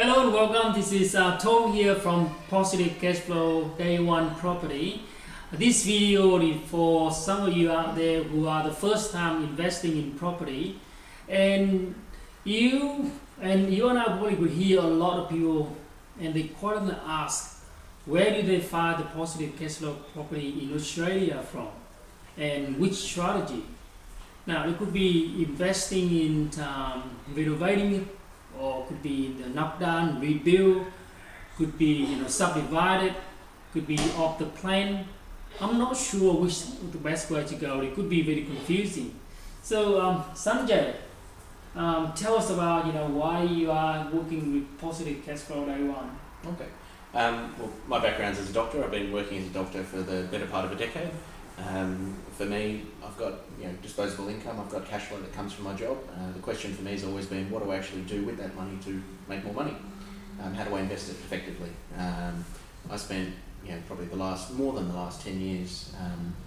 Hello and welcome. This is Tom here from Positive Cashflow Day One Property. This video is for some of you out there who are the first time investing in property, and you and I probably would hear a lot of people, and they quite often ask, where do they find the positive cashflow property in Australia from, and which strategy? Now it could be investing in renovating it, or could be the knock down, rebuild, could be subdivided, could be off the plan. I'm not sure which is the best way to go. It could be very confusing. So Sanjay, tell us about why you are working with Positive Cashflow Day One. Okay. Well, my background is as a doctor. I've been working as a doctor for the better part of a decade. For me, I've got disposable income. I've got cash flow that comes from my job. The question for me has always been, what do I actually do with that money to make more money? How do I invest it effectively? I spent probably more than the last 10 years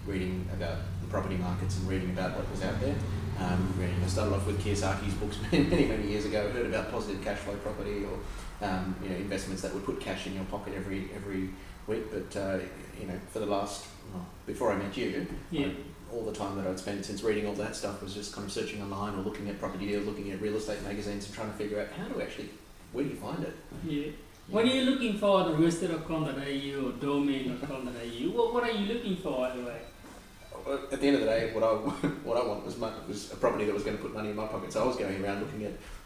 reading about the property markets and reading about what was out there. I started off with Kiyosaki's books many years ago. Heard about positive cash flow property, or investments that would put cash in your pocket every week. But for the last before I met you, all the time that I'd spent since reading all that stuff was just kind of searching online or looking at property deals, looking at real estate magazines, and trying to figure out where do you find it? Yeah. When you're looking for the realestate.com.au or domain.com.au, what are you looking for anyway? Well, at the end of the day, what I want was a property that was going to put money in my pocket. So I was going around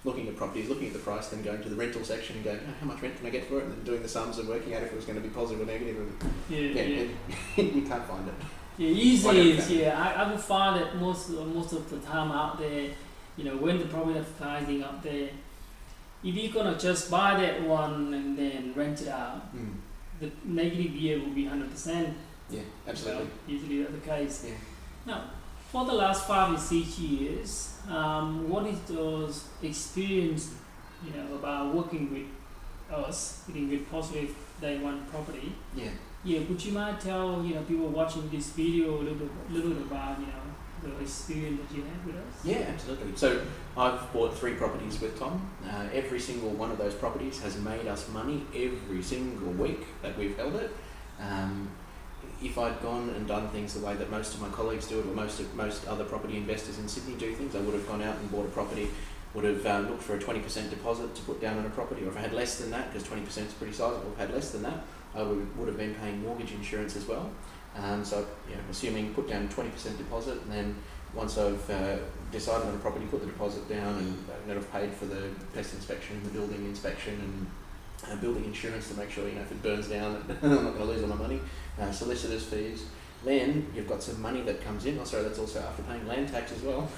looking at properties, looking at the price, then going to the rental section and going, how much rent can I get for it, and then doing the sums and working out if it was going to be positive or negative. And you can't find it. Yeah, easy is. I would find that most of the time out there, when the property advertising up there, if you're gonna just buy that one and then rent it out, the negative year will be 100%. Yeah, absolutely. Usually that's the case. Yeah. Now, for the last 5 or 6 years, what is those experience, about working with us, with Positive Day One Property? Yeah. Yeah, would you mind tell people watching this video a little bit about the experience that you had with us? Yeah, absolutely. So I've bought 3 properties with Tom. Every single one of those properties has made us money every single week that we've held it. If I'd gone and done things the way that most of my colleagues do it, or most other property investors in Sydney do things, I would have gone out and bought a property, would have looked for a 20% deposit to put down on a property, or if I had less than that, because 20% is pretty sizable, if I had less than that, I would have been paying mortgage insurance as well. So assuming put down 20% deposit, and then once I've decided on a property, put the deposit down, and then I've paid for the pest inspection, the building inspection, and building insurance to make sure if it burns down I'm not going to lose all my money, solicitors fees. Then you've got some money that comes in. That's also after paying land tax as well.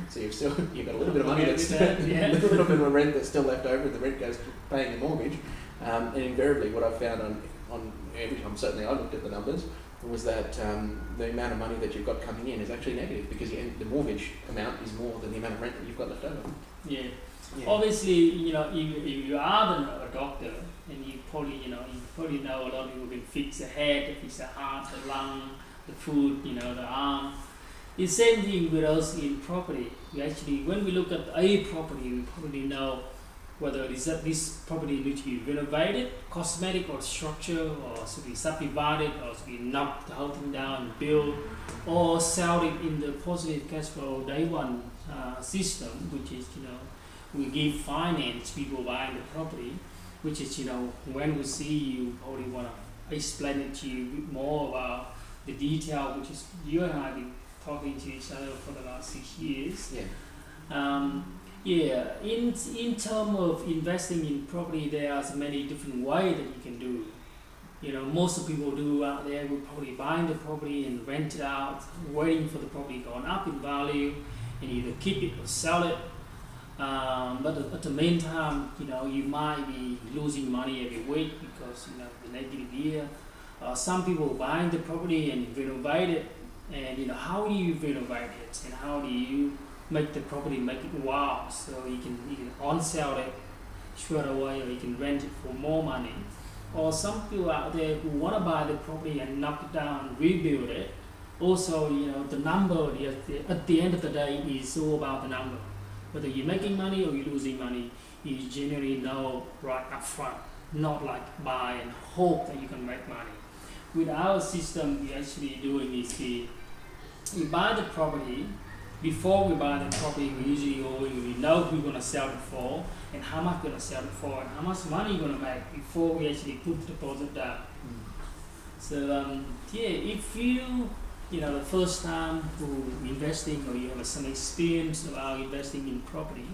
So you've got a little bit of money that's a little bit of rent that's still left over, and the rent goes to paying the mortgage. And invariably, what I've found on every time, certainly I looked at the numbers, was that the amount of money that you've got coming in is actually negative, because the mortgage amount is more than the amount of rent that you've got left over. Yeah. Obviously, if you are a doctor, and you probably know a lot of people can fix the head, fix the heart, the lung, the foot, the arm. The same thing with us in property. We actually, when we look at a property, we probably know whether this property needs to be renovated, cosmetic or structure, or should be subdivided, or should be knocked the whole thing down and build, or sell it in the Positive Cashflow Day One system, which is we give finance people buying the property, which is when we see you, probably want to explain it to you a bit more about the detail, which is you and I have been talking to each other for the last 6 years. In terms of investing in property, there are so many different ways that you can do. Most of people do out there will probably buying the property and rent it out, waiting for the property going up in value, and either keep it or sell it. But at the meantime, you might be losing money every week because the negative year. Some people buying the property and renovate it, and how do you renovate it, and how do you make the property, make it wow, so you can on-sell it straight away, or you can rent it for more money. Or some people out there who want to buy the property and knock it down, rebuild it. Also, the number at the end of the day is all about the number. Whether you're making money or you're losing money, you generally know right up front, not like buy and hope that you can make money. With our system, we actually doing is we buy the property. Before we buy the property, we usually we know who we're gonna sell it for and how much we're gonna sell it for and how much money you're gonna make before we actually put the deposit down. So if you know the first time who investing or you have some experience about investing in property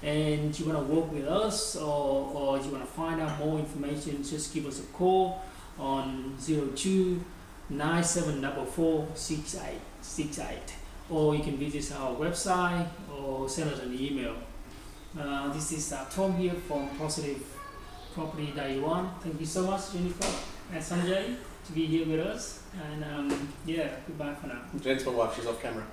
and you want to work with us or you want to find out more information, just give us a call on 02 9744 6868, or you can visit our website or send us an email. This is Tom here from Positive Property Day One. Thank you so much, Jennifer and Sanjay, to be here with us. And goodbye for now. Jen's my wife, she's off camera.